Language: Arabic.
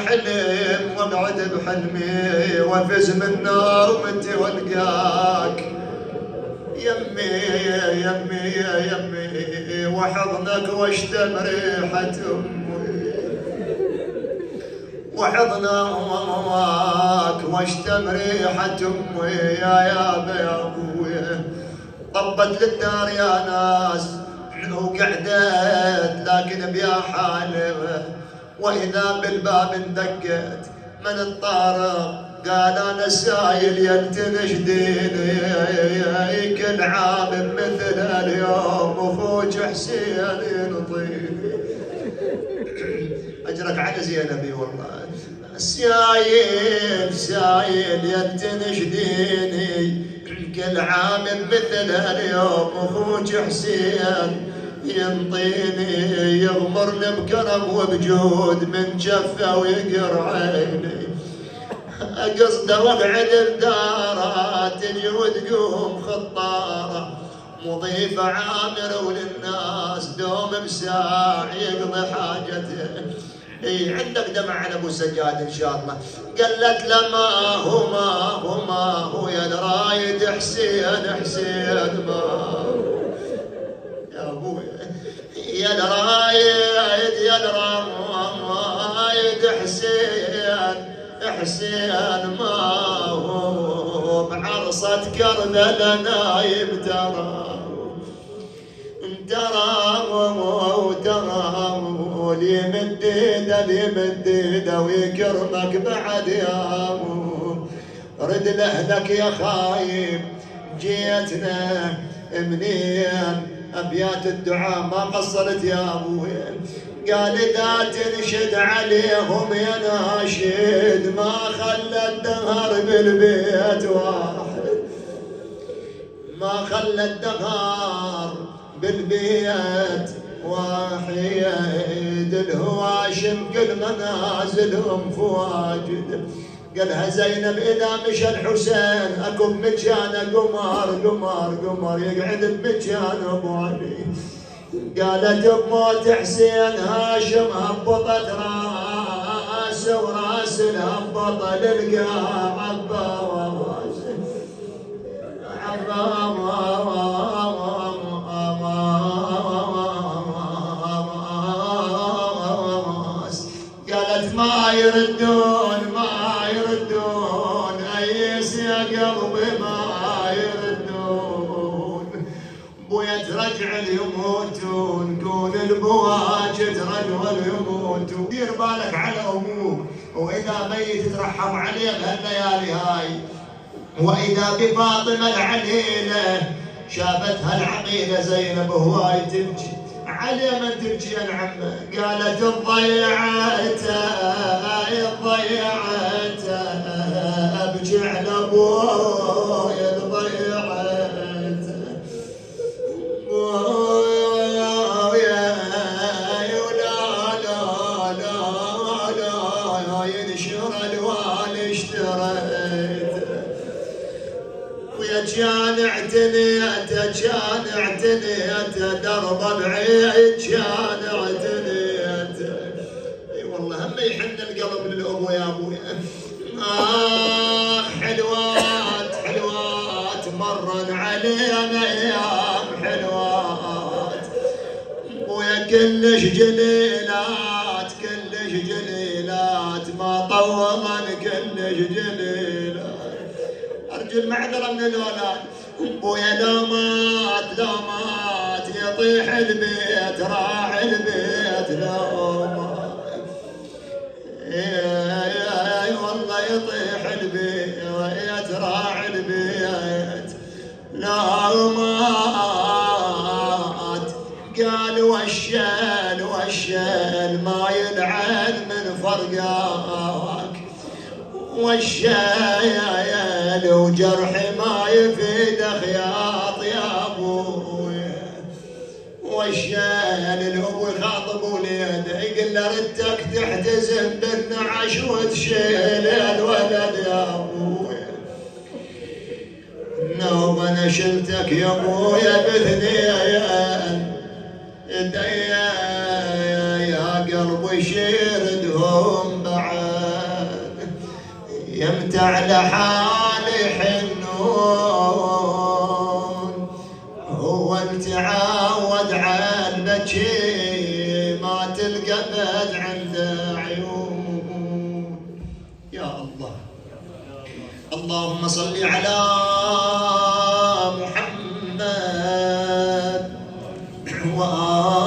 حلم وابعد بحلمي وافز من النار ومتي والقاك يمي يمي يمي وحضنك واشتم ريحة امي وحضنك واشتم ريحة امي يا ابويا طبت للدار يا ناس وقعدت لكن بيا حالي واذا بالباب اندقت من الطارق قال انا سايل يلتنش ديني كل عام مثل اليوم اخوك حسين ينطيني اجرك على زينبي والله سايل يلتنش ديني كل عام مثل اليوم اخوك حسين ينطيني يغمرني بكرم وبجود من جفه ويقر عيني قصده واقعد بداره تجي وتقوم خطاره مضيف عامر وللناس دوم بساع يقضي حاجته عندك دمع عن ابو سجاد ان شاء الله قالت له ما هو يا الرايد حسين ما يا ابويا يا الرايد حسين ما هو بعرصة كربلاء نايم ترى لي مديده ويكرمك بعد يا ابو رد لاهلك يا خايب جيتنا منين ابيات الدعاء ما قصرت يا ابوي قال اذا تنشد عليهم يا ناشد ما خلى الدهر بالبيت واحد ما خلى الدهر بالبيت واحد الهواشم كل منازلهم فواجد قالها زينب اذا مشى الحسين اكو بمكان قمر يقعد بمكان ابو علي قالت بموت حسين هاشم هبطت راس وراس الهبط للقاع عباس قالت ما يردون ايس يا قلبي ما يردون بويا ترجع يموتون كون البواجد رجل يموتون دير بالك على ابوك واذا ميت ترحم عليه بهالليالي هاي واذا بفاطمه العليله شافتها العقيله زينب هواي تبكي علي من تبكي يا العمه قالت ضيعته ابكي على ابوي ضيعته لا ينشر الوالي اشتريت ويا كان اعتنيت درب بعيد كان اعتنيت اي والله هم يحن القلب للابو يا ابويا حلوات مرن علينا ايام حلوات ويا كلش جليلات ما طوضن كلش جليلات ارجو المعذره من الاولاد ابويا لو مات يطيح البيت راعي البيت لو مات والله يطيح البيت راعي البيت لو مات قال والشال ما يلعن من فرقاك والشايل وجرحي ما يفيد خياط يا ابوي والشايل الابو يخاطب وليده يقول له ردك تحتزم بالنعش وتشيل الولد يا ابوي نوب انا شلتك يا ابويا باثنين يا قلبي شيردهم بعد يمتى على حالي حنون، هو متعود على البكي ما تلقى بد عنده عيون. يا الله اللهم صل على محمد وآل